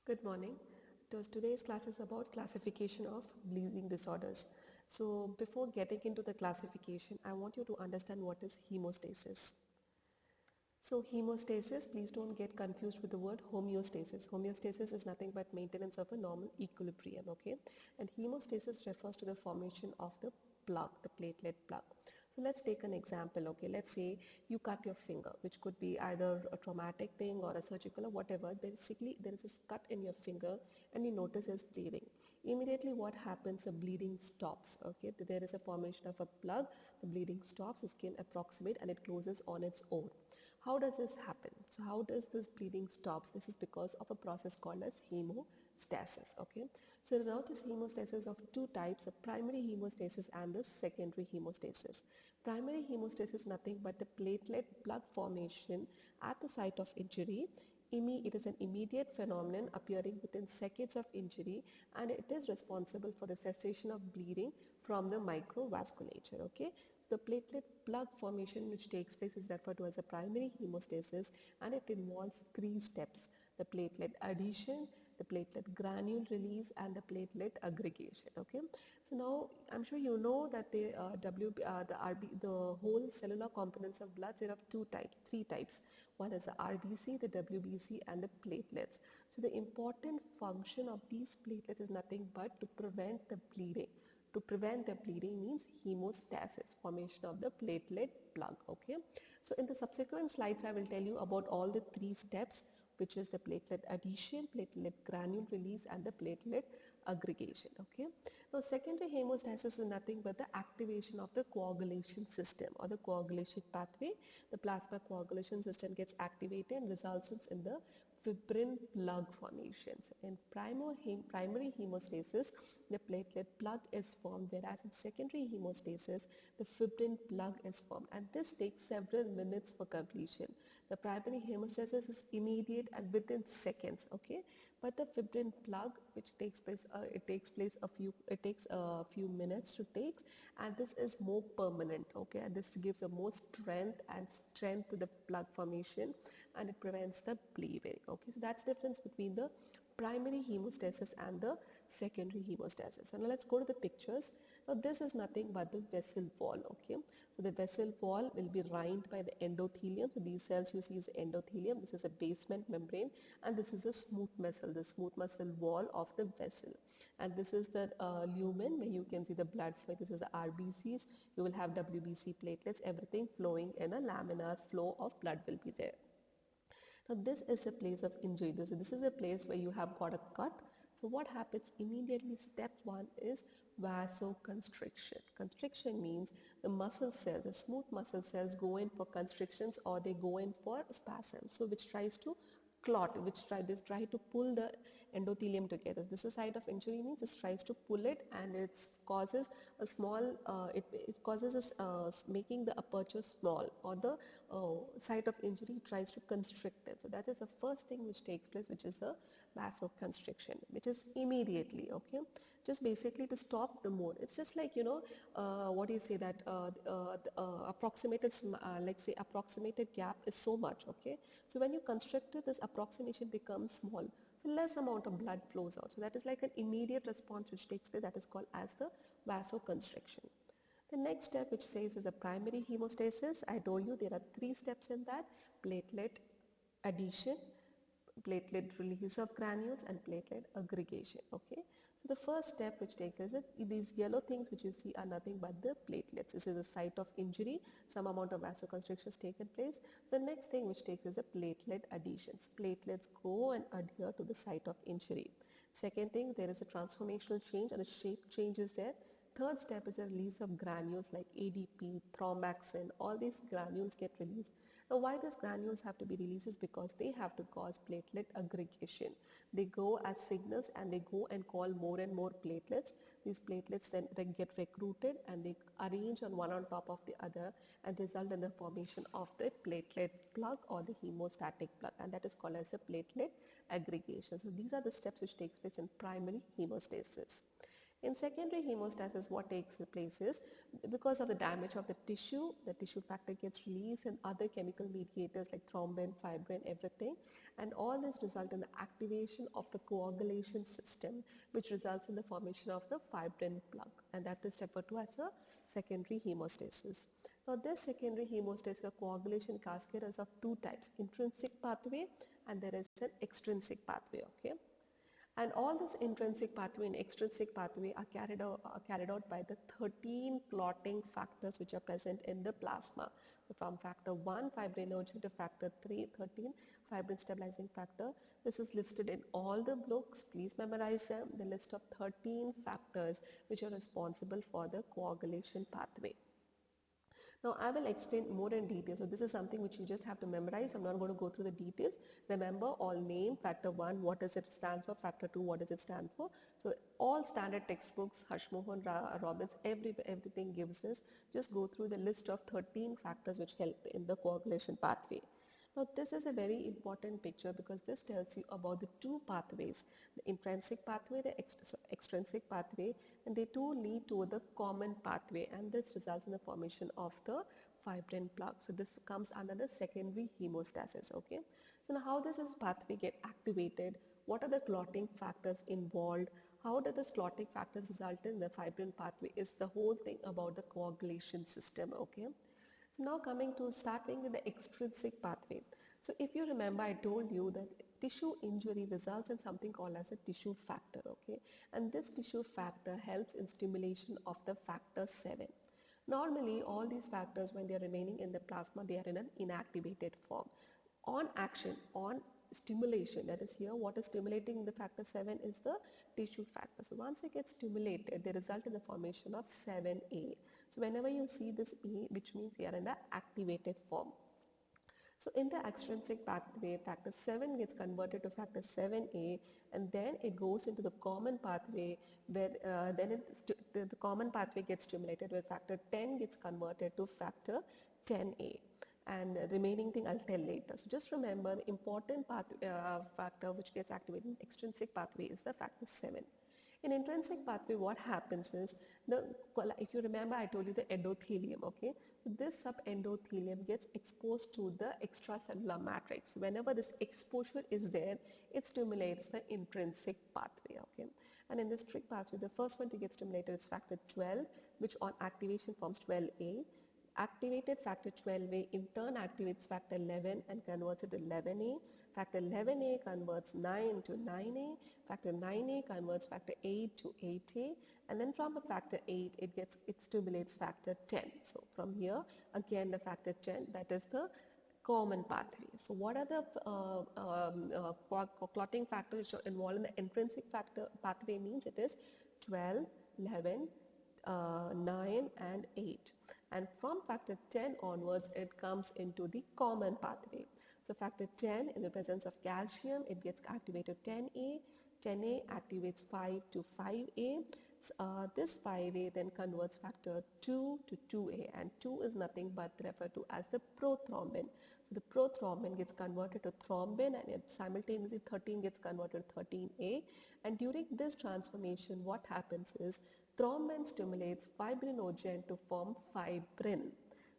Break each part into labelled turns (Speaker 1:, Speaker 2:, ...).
Speaker 1: Good morning. Today's class is about classification of bleeding disorders. So before getting into the classification, I want you to understand what is hemostasis. So hemostasis, please don't get confused with the word homeostasis. Homeostasis is nothing but maintenance of a normal equilibrium, okay? And hemostasis refers to the formation of the plug, the platelet plug. So let's take an example, okay? Let's say you cut your finger, which could be either a traumatic thing or a surgical or whatever. Basically, there is a cut in your finger and you notice it's bleeding. Immediately what happens, the bleeding stops, okay? There is a formation of a plug, the bleeding stops, the skin approximate and it closes on its own. How does this happen? So how does this bleeding stops? This is because of a process called as hemostasis, okay? So now this hemostasis of two types, a primary hemostasis and the secondary hemostasis. Primary hemostasis is nothing but the platelet plug formation at the site of injury. It is an immediate phenomenon appearing within seconds of injury, and it is responsible for the cessation of bleeding from the microvasculature, okay? So the platelet plug formation which takes place is referred to as a primary hemostasis, and it involves three steps: the platelet adhesion, the platelet granule release, and the platelet aggregation, okay? So now I'm sure you know that the whole cellular components of blood, there are three types. One is the RBC, the WBC, and the platelets. So the important function of these platelets is nothing but to prevent the bleeding. To prevent the bleeding means hemostasis, formation of the platelet plug, okay? So in the subsequent slides, I will tell you about all the three steps, which is the platelet adhesion, platelet granule release, and the platelet aggregation, okay? Now secondary hemostasis is nothing but the activation of the coagulation system or the coagulation pathway. The plasma coagulation system gets activated and results in the fibrin plug formation. So in primary hemostasis, the platelet plug is formed, whereas in secondary hemostasis, the fibrin plug is formed, and this takes several minutes for completion. The primary hemostasis is immediate and within seconds, okay? But the fibrin plug, which takes place, it takes a few minutes to take, and this is more permanent, okay? And this gives a more strength to the plug formation, and it prevents the bleeding, okay? So that's the difference between the primary hemostasis and the secondary hemostasis. So now let's go to the pictures. Now this is nothing but the vessel wall, okay? So the vessel wall will be lined by the endothelium. So these cells you see is endothelium. This is a basement membrane, and this is a smooth muscle, the smooth muscle wall of the vessel. And this is the lumen where you can see the blood flow. This is the RBCs. You will have WBC platelets, everything flowing in a laminar flow of blood will be there. Now this is a place of injury. This is a place where you have got a cut. So what happens immediately? Step one is vasoconstriction. Constriction means the muscle cells, the smooth muscle cells go in for constrictions or they go in for spasms. So which tries to clot, they try to pull the endothelium together. This is site of injury means it tries to pull it, and it causes a small, it causes making the aperture small, or the site of injury tries to constrict it. So that is the first thing which takes place, which is the vasoconstriction, which is immediately, okay? Just basically to stop the more. It's just like, you know, what do you say that approximated gap is so much, okay? So when you constrict it, this approximation becomes small. So less amount of blood flows out. So that is like an immediate response which takes place, that is called as the vasoconstriction. The next step which says is a primary hemostasis. I told you there are three steps in that: platelet adhesion, platelet release of granules, and platelet aggregation, okay? So the first step which takes place is these yellow things which you see are nothing but the platelets. This is the site of injury. Some amount of vasoconstriction has taken place. So the next thing which takes is the platelet adhesions. Platelets go and adhere to the site of injury. Second thing, there is a transformational change and the shape changes there. Third step is the release of granules like ADP, thromboxane. All these granules get released. Now why these granules have to be released is because they have to cause platelet aggregation. They go as signals and they go and call more and more platelets. These platelets then get recruited and they arrange one on top of the other and result in the formation of the platelet plug or the hemostatic plug, and that is called as the platelet aggregation. So these are the steps which takes place in primary hemostasis. In secondary hemostasis, what takes place is because of the damage of the tissue factor gets released and other chemical mediators like thrombin, fibrin, everything, and all this result in the activation of the coagulation system, which results in the formation of the fibrin plug, and that is referred to as a secondary hemostasis. Now, this secondary hemostasis or coagulation cascade is of two types: intrinsic pathway and there is an extrinsic pathway. Okay. And all this intrinsic pathway and extrinsic pathway are carried out by the 13 clotting factors which are present in the plasma. So from factor 1 fibrinogen to factor 13 fibrin stabilizing factor. This is listed in all the books. Please memorize them. The list of 13 factors which are responsible for the coagulation pathway. Now I will explain more in detail. So this is something which you just have to memorize. I'm not going to go through the details. Remember all name, factor 1, what does it stand for, factor 2, what does it stand for. So all standard textbooks, Harshmohan, Robbins, everything gives this. Just go through the list of 13 factors which help in the coagulation pathway. Now this is a very important picture because this tells you about the two pathways, the intrinsic pathway, the extrinsic pathway, and they two lead to the common pathway, and this results in the formation of the fibrin plug. So this comes under the secondary hemostasis. Okay. So now how does this pathway get activated? What are the clotting factors involved? How do these clotting factors result in the fibrin pathway is the whole thing about the coagulation system. Okay. So now starting with the extrinsic pathway. So if you remember, I told you that tissue injury results in something called as a tissue factor, okay? And this tissue factor helps in stimulation of the factor 7. Normally, all these factors, when they are remaining in the plasma, they are in an inactivated form. On action, on stimulation, that is here, what is stimulating the factor 7 is the tissue factor. So once it gets stimulated, they result in the formation of 7A. So whenever you see this A, which means they are in the activated form. So in the extrinsic pathway, factor 7 gets converted to factor 7A, and then it goes into the common pathway where the common pathway gets stimulated where factor 10 gets converted to factor 10A. And the remaining thing I'll tell later. So just remember the important factor which gets activated in extrinsic pathway is the factor 7. In intrinsic pathway, what happens is, if you remember, I told you the endothelium, okay? So this subendothelium gets exposed to the extracellular matrix. Whenever this exposure is there, it stimulates the intrinsic pathway, okay? And in this strict pathway, the first one to get stimulated is factor 12, which on activation forms 12A. Activated factor 12A in turn activates factor 11 and converts it to 11A. Factor 11A converts 9 to 9A. Factor 9A converts factor 8 to 8A. And then from a factor 8, it stimulates factor 10. So from here, again the factor 10, that is the common pathway. So what are the clotting factors which are involved in the intrinsic pathway means it is 12, 11, 9 and 8, and from factor 10 onwards it comes into the common pathway. So factor 10, in the presence of calcium, it gets activated 10A. 10A activates 5 to 5A. This 5A then converts factor 2 to 2A, and 2 is nothing but referred to as the prothrombin. So the prothrombin gets converted to thrombin, and it simultaneously 13 gets converted to 13A. And during this transformation, what happens is thrombin stimulates fibrinogen to form fibrin.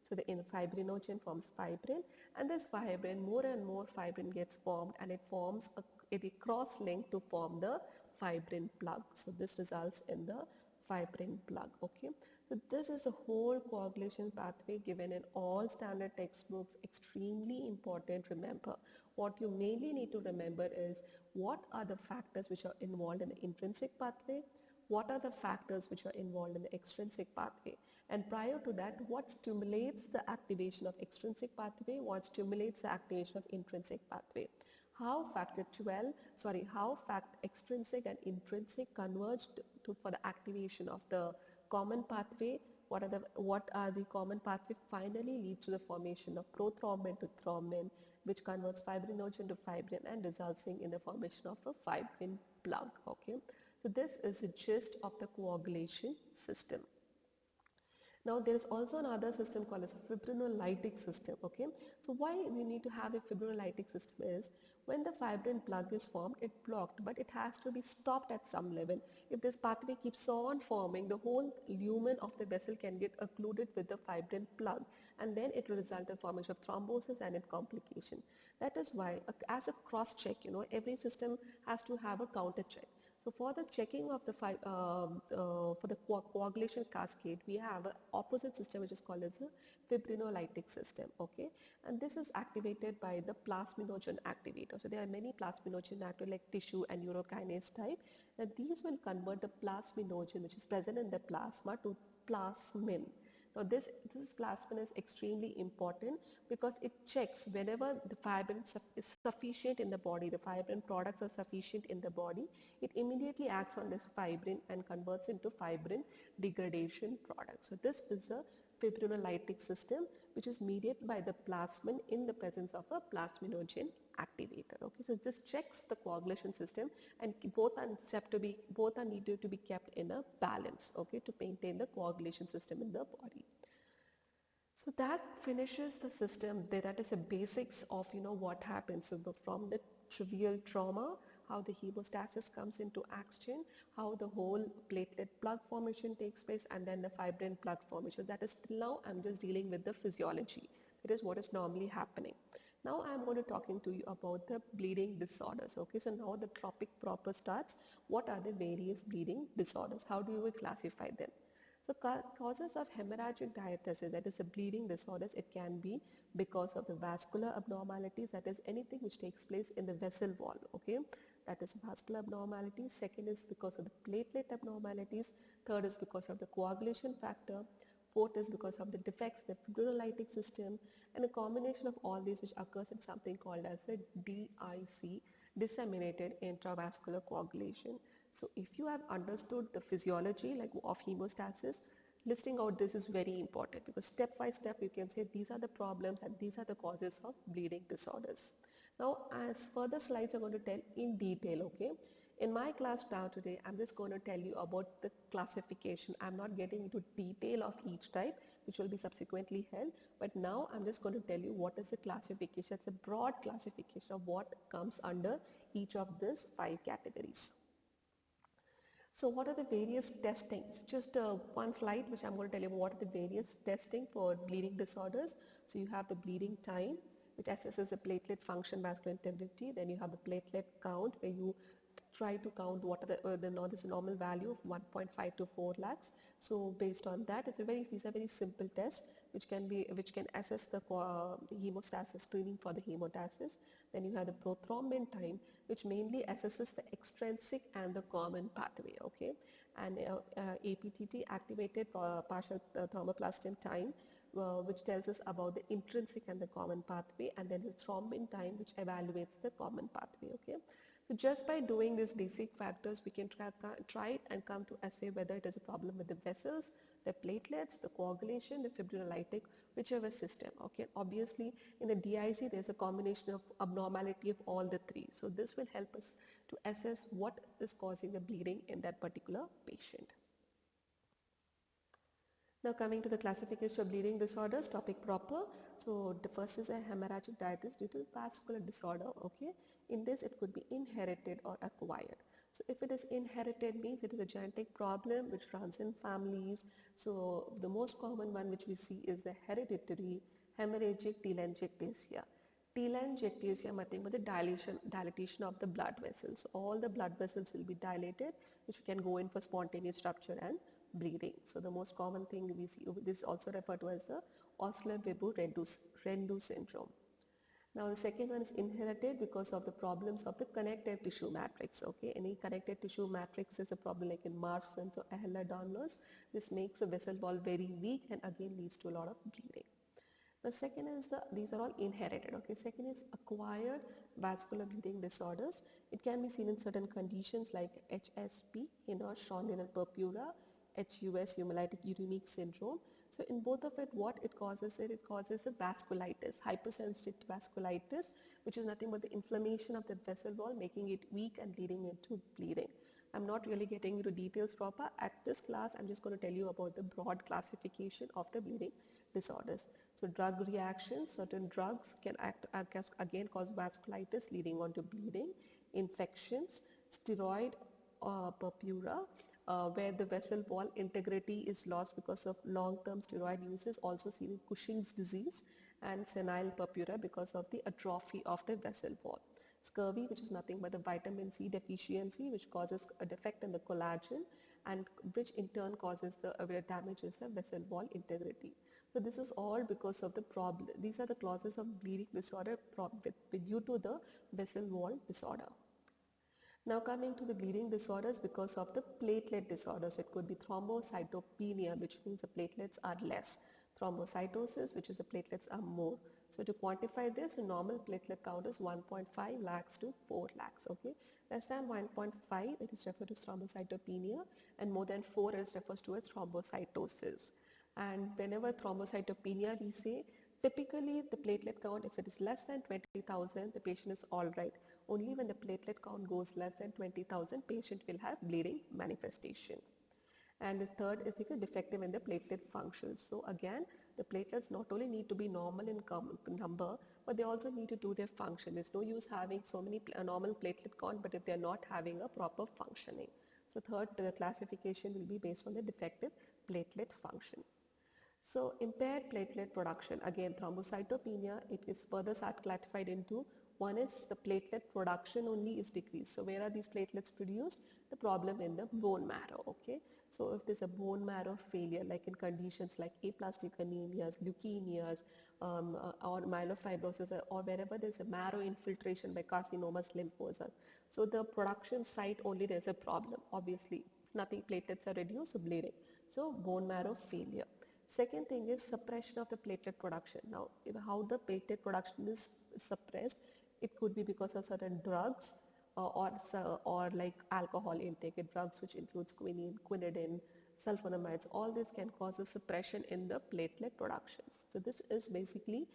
Speaker 1: So the fibrinogen forms fibrin, and this fibrin, more and more fibrin gets formed, and it forms a cross-link to form the fibrin plug. So this results in the fibrin plug. Okay. So this is a whole coagulation pathway given in all standard textbooks. Extremely important. Remember, what you mainly need to remember is what are the factors which are involved in the intrinsic pathway, what are the factors which are involved in the extrinsic pathway, and prior to that, what stimulates the activation of extrinsic pathway, what stimulates the activation of intrinsic pathway, how extrinsic and intrinsic converged for the activation of the common pathway, what are the common pathway finally leads to the formation of prothrombin to thrombin, which converts fibrinogen to fibrin and resulting in the formation of a fibrin plug. Okay, so this is the gist of the coagulation system. Now there is also another system called as a fibrinolytic system. Okay, so why we need to have a fibrinolytic system is when the fibrin plug is formed, it blocked, but it has to be stopped at some level. If this pathway keeps on forming, the whole lumen of the vessel can get occluded with the fibrin plug, and then it will result in formation of thrombosis and in complication. That is why, as a cross check, every system has to have a counter check. So for the checking of the for the coagulation cascade, we have an opposite system which is called as a fibrinolytic system. Okay, and this is activated by the plasminogen activator. So there are many plasminogen activators like tissue and urokinase type. And these will convert the plasminogen which is present in the plasma to plasmin. Now this plasmin is extremely important because it checks whenever the fibrin is sufficient in the body, the fibrin products are sufficient in the body, it immediately acts on this fibrin and converts into fibrin degradation products. So this is a fibrinolytic system which is mediated by the plasmin in the presence of a plasminogen activator. Okay, so this checks the coagulation system, and both are needed to be kept in a balance, okay, to maintain the coagulation system in the body. So that finishes the system. That is the basics of what happens. So from the trivial trauma, how the hemostasis comes into action, how the whole platelet plug formation takes place, and then the fibrin plug formation. That is, till now I'm just dealing with the physiology. It is what is normally happening. Now I'm going to talking to you about the bleeding disorders. Okay, so now the topic proper starts. What are the various bleeding disorders? How do we classify them? So causes of hemorrhagic diathesis, that is the bleeding disorders, it can be because of the vascular abnormalities, that is anything which takes place in the vessel wall, okay, that is vascular abnormalities. Second is because of the platelet abnormalities. Third is because of the coagulation factor. Fourth is because of the defects in the fibrinolytic system, and a combination of all these which occurs in something called as a DIC, disseminated intravascular coagulation. So if you have understood the physiology like of hemostasis, listing out this is very important, because step by step you can say these are the problems and these are the causes of bleeding disorders. Now as further slides I'm going to tell in detail, okay. In my class now today, I'm just going to tell you about the classification. I'm not getting into detail of each type, which will be subsequently held. But now I'm just going to tell you what is the classification. It's a broad classification of what comes under each of these 5 categories. So what are the various testings? Just one slide which I'm going to tell you what are the various testing for bleeding disorders. So you have the bleeding time, which assesses the platelet function, vascular integrity. Then you have the platelet count, where you try to count what are this normal value of 1.5 to 4 lakhs. So based on that, these are very simple tests which can assess the hemostasis, screening for the hemostasis. Then you have the prothrombin time, which mainly assesses the extrinsic and the common pathway, okay, and APTT, activated partial thromboplastin time, which tells us about the intrinsic and the common pathway, and then the thrombin time, which evaluates the common pathway, okay. So just by doing these basic factors, we can try and come to assay whether it is a problem with the vessels, the platelets, the coagulation, the fibrinolytic, whichever system, okay. Obviously, in the DIC, there's a combination of abnormality of all the 3. So this will help us to assess what is causing the bleeding in that particular patient. Now coming to the classification of bleeding disorders, topic proper. So the first is a hemorrhagic diathesis due to vascular disorder, okay. In this it could be inherited or acquired. So if it is inherited, means it is a genetic problem which runs in families. So the most common one which we see is the hereditary hemorrhagic telangiectasia. Telangiectasia, nothing but the dilatation of the blood vessels. All the blood vessels will be dilated, which can go in for spontaneous rupture and bleeding. So the most common thing we see, this is also referred to as the Osler-Weber-Rendu syndrome. Now the second one is inherited because of the problems of the connective tissue matrix, okay. Any connective tissue matrix is a problem like in Marfan's or Ehlers-Danlos. This makes the vessel wall very weak and again leads to a lot of bleeding. The second is these are all inherited, okay. Second is acquired vascular bleeding disorders. It can be seen in certain conditions like HSP, Hinosh-Schondel and Purpura, HUS, hemolytic uremic syndrome. So in both of it, what it causes it causes a vasculitis, hypersensitive vasculitis, which is nothing but the inflammation of the vessel wall, making it weak and leading into bleeding. I'm not really getting into details proper. At this class, I'm just going to tell you about the broad classification of the bleeding disorders. So drug reactions, certain drugs can again cause vasculitis leading on to bleeding, infections, steroid purpura, where the vessel wall integrity is lost because of long-term steroid uses, also seen in Cushing's disease, and senile purpura because of the atrophy of the vessel wall. Scurvy, which is nothing but the vitamin C deficiency, which causes a defect in the collagen, and which in turn causes damages the vessel wall integrity. So this is all because of the problem. These are the causes of bleeding disorder due to the vessel wall disorder. Now coming to the bleeding disorders because of the platelet disorders, it could be thrombocytopenia, which means the platelets are less. Thrombocytosis, which is the platelets are more. So to quantify this, a normal platelet count is 1.5 lakhs to 4 lakhs. Okay, less than 1.5, it is referred to as thrombocytopenia, and more than 4 is referred to as thrombocytosis. And whenever thrombocytopenia, we say typically the platelet count, if it is less than 20,000, the patient is all right. Only when the platelet count goes less than 20,000, patient will have bleeding manifestation. And the third is defective in the platelet function. So again, the platelets not only need to be normal in number, but they also need to do their function. There's no use having so many normal platelet count, but if they're not having a proper functioning. So third classification will be based on the defective platelet function. So impaired platelet production, again thrombocytopenia, it is further classified into, one is the platelet production only is decreased. So where are these platelets produced? The problem in the bone marrow, okay. So if there's a bone marrow failure, like in conditions like aplastic anemias, leukemias, or myelofibrosis, or wherever there's a marrow infiltration by carcinomas, lymphoma. So the production site only there's a problem, obviously. If nothing, platelets are reduced, so bleeding. So bone marrow failure. Second thing is suppression of the platelet production. Now, how the platelet production is suppressed, it could be because of certain drugs or like alcohol intake, drugs which includes quinine, quinidine, sulfonamides. All this can cause a suppression in the platelet productions. So this is basically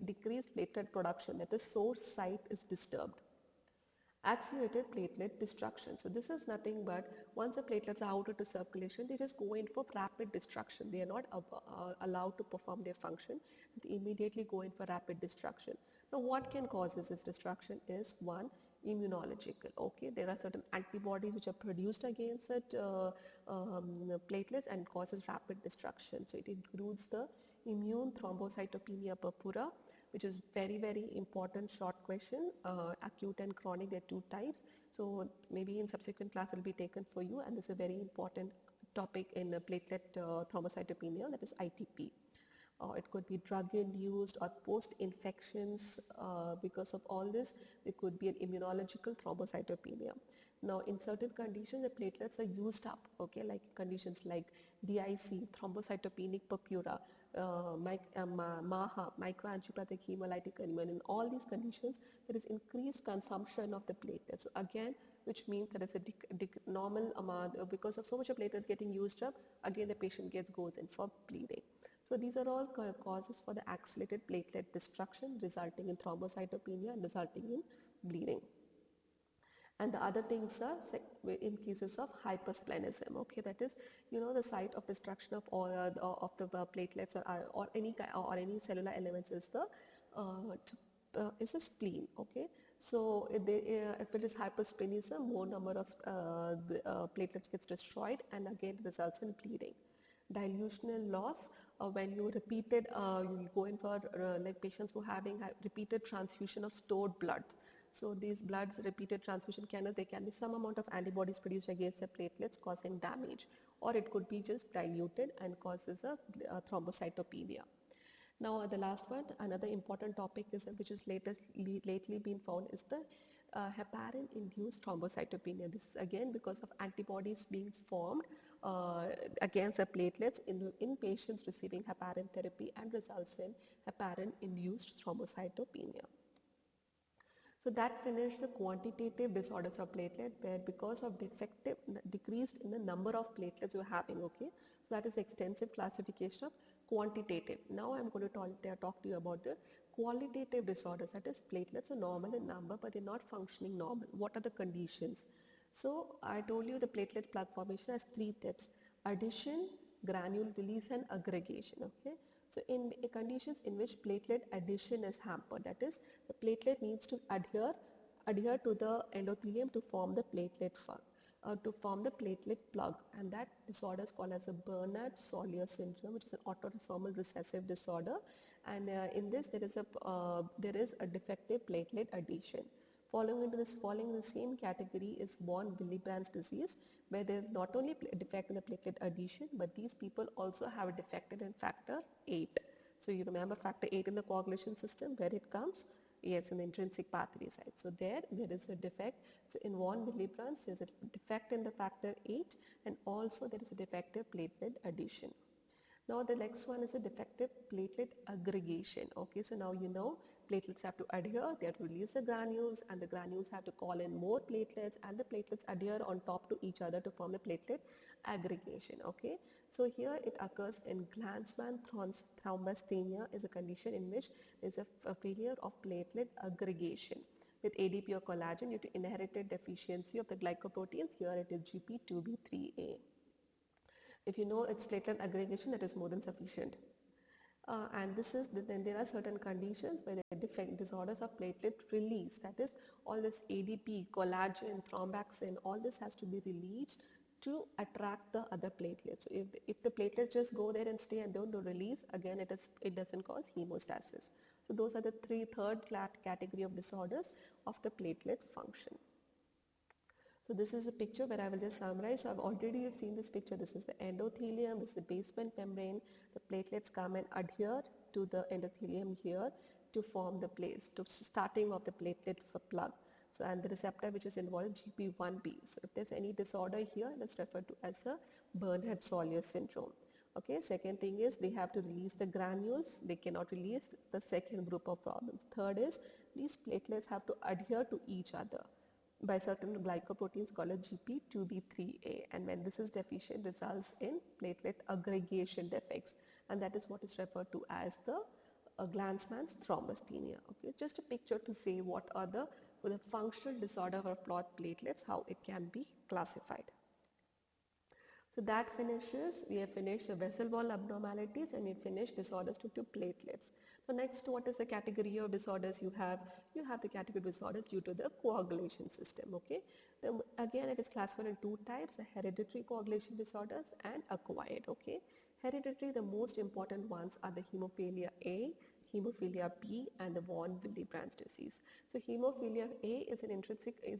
Speaker 1: decreased platelet production, that is source site is disturbed. Accelerated platelet destruction. So this is nothing but once the platelets are out into circulation, they just go in for rapid destruction. They are not allowed to perform their function. They immediately go in for rapid destruction. Now what can cause this destruction is, one, immunological. Okay, there are certain antibodies which are produced against it, platelets, and causes rapid destruction. So it includes the immune thrombocytopenia purpura, which is very important short question, acute and chronic, there are two types. So maybe in subsequent class it will be taken for you, and this is a very important topic in platelet thrombocytopenia, that is ITP. It could be drug-induced or post-infections. Because of all this, there could be an immunological thrombocytopenia. Now, in certain conditions, the platelets are used up, okay, like conditions like DIC, thrombocytopenic purpura, MAHA, microangiopathic hemolytic anemia. In all these conditions, there is increased consumption of the platelets. So again, which means there is a normal amount, because of so much of platelets getting used up, again the patient goes in for bleeding. So these are all causes for the accelerated platelet destruction, resulting in thrombocytopenia and resulting in bleeding. And the other things are in cases of hypersplenism, okay, that is, the site of destruction of all of the platelets or any cellular elements is a spleen, okay. So if it is hypersplenism, more number of platelets gets destroyed, and again results in bleeding. Dilutional loss, when you repeated, you go in for like patients who are having repeated transfusion of stored blood. So these bloods repeated transfusion there can be some amount of antibodies produced against the platelets causing damage, or it could be just diluted and causes a thrombocytopenia. Now the last one, another important topic is which is lately been found is the heparin-induced thrombocytopenia. This is again because of antibodies being formed against the platelets in patients receiving heparin therapy, and results in heparin-induced thrombocytopenia. So that finished the quantitative disorders of platelet, where because of defective decreased in the number of platelets you're having. Okay, so that is extensive classification of quantitative. Now I'm going to talk to you about the qualitative disorders, that is platelets are normal in number but they're not functioning normal. What are the conditions? So I told you the platelet plug formation has three tips: addition, granule release, and aggregation. Okay, so in conditions in which platelet addition is hampered, that is the platelet needs to adhere to the endothelium to form the platelet plug, and that disorder is called as a Bernard-Sollier syndrome, which is an autosomal recessive disorder. And in this there is a defective platelet addition. Following the same category is von Willebrand's disease, where there is not only a defect in the platelet addition, but these people also have a defect in factor 8. So you remember factor 8 in the coagulation system, where it comes? Yes, in the intrinsic pathway side. So there is a defect. So in von Willebrand's, there is a defect in the factor 8, and also there is a defective platelet addition. Now the next one is a defective platelet aggregation. Okay, so now you know platelets have to adhere, they have to release the granules, and the granules have to call in more platelets, and the platelets adhere on top to each other to form the platelet aggregation. Okay, so here it occurs in Glanzmann thrombasthenia, is a condition in which there is a failure of platelet aggregation with ADP or collagen due to inherited deficiency of the glycoproteins. Here it is GP2B3A. If you know its platelet aggregation, that is more than sufficient. And then there are certain conditions where the defect disorders of platelet release, that is all this ADP, collagen, thromboxane, all this has to be released to attract the other platelets. So if the platelets just go there and stay and don't release, again it doesn't cause hemostasis. So those are the third category of disorders of the platelet function. So this is a picture where I will just summarize. So I've already seen this picture. This is the endothelium, this is the basement membrane. The platelets come and adhere to the endothelium here to form the starting of the platelet plug. So and the receptor which is involved GP1B. So if there's any disorder here, that's referred to as a Bernard-Sollier syndrome. Okay, second thing is they have to release the granules. They cannot release the second group of problems. Third is these platelets have to adhere to each other by certain glycoproteins called as GP2B3A, and when this is deficient results in platelet aggregation defects, and that is what is referred to as the Glanzmann's thrombasthenia. Okay, just a picture to say what are the functional disorder of our platelets, how it can be classified. So that finishes, we have finished the vessel wall abnormalities and we finished disorders due to platelets. So next, what is the category of disorders you have? You have the category of disorders due to the coagulation system. Okay. Again, it is classified in two types: the hereditary coagulation disorders and acquired. Okay. Hereditary, the most important ones are the hemophilia A, hemophilia B, and the von Willebrand's disease. So hemophilia A is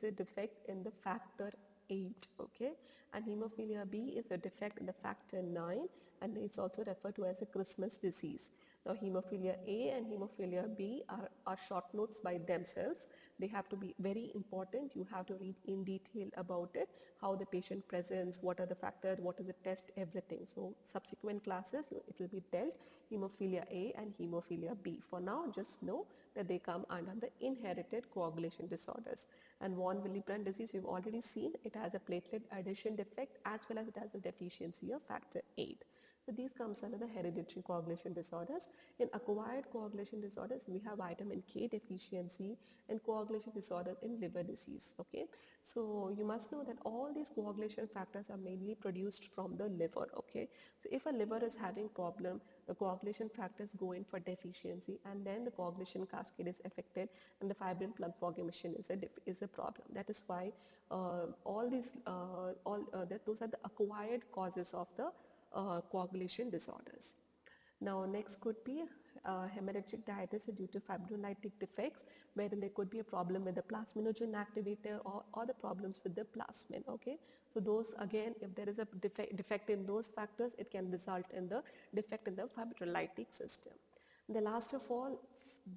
Speaker 1: a defect in the factor 8, okay, and hemophilia B is a defect in the factor 9, and it's also referred to as a Christmas disease. Now hemophilia A and hemophilia B are short notes by themselves. They have to be very important. You have to read in detail about it, how the patient presents, what are the factors, what is the test, everything. So subsequent classes it will be dealt hemophilia A and hemophilia B. For now, just know that they come under the inherited coagulation disorders. And von Willebrand disease, we've already seen it has a platelet addition defect as well as it has a deficiency of factor 8. So these comes under the hereditary coagulation disorders. In acquired coagulation disorders, we have vitamin K deficiency and coagulation disorders in liver disease. Okay, so you must know that all these coagulation factors are mainly produced from the liver. Okay, so if a liver is having problem, the coagulation factors go in for deficiency, and then the coagulation cascade is affected, and the fibrin plug formation is a problem. That is why those are the acquired causes of the coagulation disorders. Now next could be hemorrhagic diathesis due to fibrinolytic defects, wherein there could be a problem with the plasminogen activator or the problems with the plasmin. Okay, so those again, if there is a defect in those factors, it can result in the defect in the fibrinolytic system. The last of all,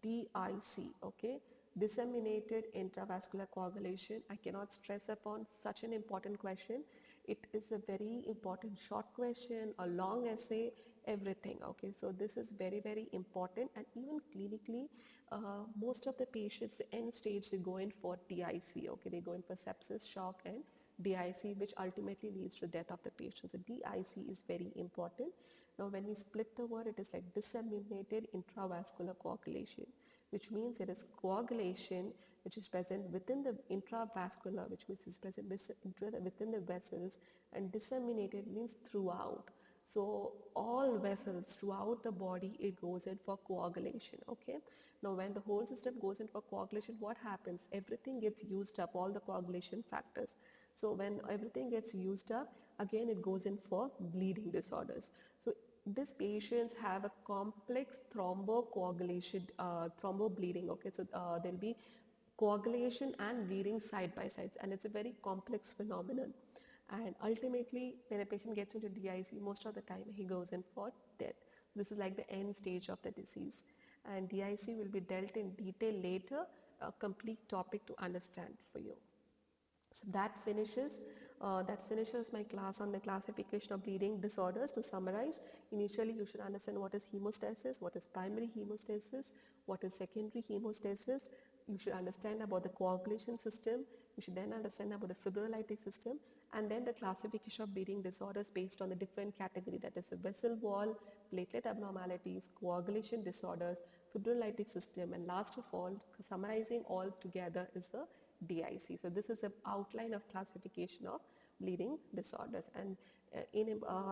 Speaker 1: DIC. Okay, disseminated intravascular coagulation. I cannot stress upon such an important question. It is a very important short question, a long essay, everything. Okay, so this is very, very important. And even clinically, most of the patients, the end stage, they go in for DIC. Okay, they go in for sepsis, shock, and DIC, which ultimately leads to death of the patient. So DIC is very important. Now, when we split the word, it is like disseminated intravascular coagulation, which means it is coagulation which is present within the intravascular, which means it's present within the vessels, and disseminated means throughout. So all vessels throughout the body, it goes in for coagulation. Okay, now when the whole system goes in for coagulation, what happens? Everything gets used up, all the coagulation factors. So when everything gets used up, again it goes in for bleeding disorders. So these patients have a complex thrombocoagulation, thrombobleeding. Okay, so there'll be coagulation and bleeding side by side, and it's a very complex phenomenon. And ultimately, when a patient gets into DIC, most of the time he goes in for death. This is like the end stage of the disease, and DIC will be dealt in detail later, a complete topic to understand for you. So that finishes my class on the classification of bleeding disorders. To summarize, initially you should understand what is hemostasis, what is primary hemostasis, what is secondary hemostasis. You should understand about the coagulation system. You should then understand about the fibrinolytic system, and then the classification of bleeding disorders based on the different category, that is the vessel wall, platelet abnormalities, coagulation disorders, fibrinolytic system, and last of all, summarizing all together is the DIC. So this is an outline of classification of bleeding disorders, and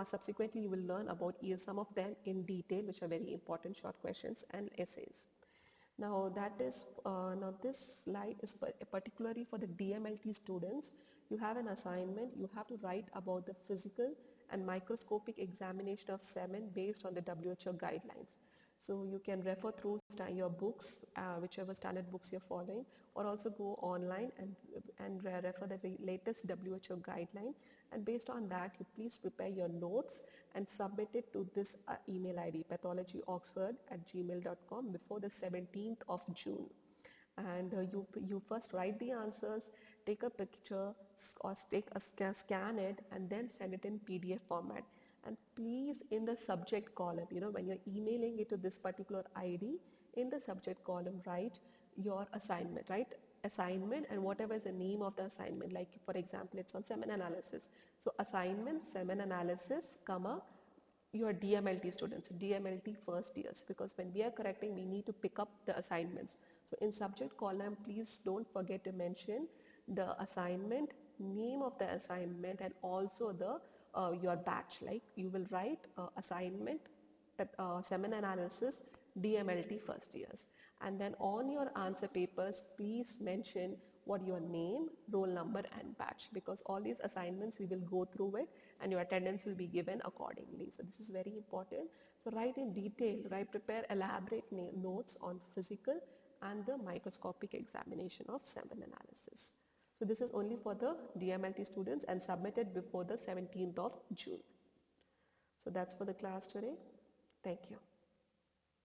Speaker 1: subsequently you will learn about some of them in detail, which are very important short questions and essays. Now this slide is particularly for the DMLT students. You have an assignment. You have to write about the physical and microscopic examination of semen based on the WHO guidelines. So you can refer through your books, whichever standard books you're following, or also go online and refer the latest WHO guideline. And based on that, you please prepare your notes and submit it to this email ID, pathologyoxford@gmail.com, before the 17th of June. And you first write the answers, take a picture or scan it, and then send it in PDF format. And please, in the subject column, when you're emailing it to this particular ID, in the subject column write your assignment, right? Assignment and whatever is the name of the assignment. Like for example, it's on semen analysis. So assignment, semen analysis, comma, your DMLT students, DMLT first years, because when we are correcting, we need to pick up the assignments. So in subject column, please don't forget to mention the assignment, name of the assignment, and also the your batch. Like you will write assignment, semen analysis, DMLT first years, and then on your answer papers, please mention what your name, roll number, and batch, because all these assignments we will go through it and your attendance will be given accordingly. So this is very important. So write in detail, prepare elaborate notes on physical and the microscopic examination of semen analysis. So this is only for the DMLT students and submitted before the 17th of June. So that's for the class today. Thank you.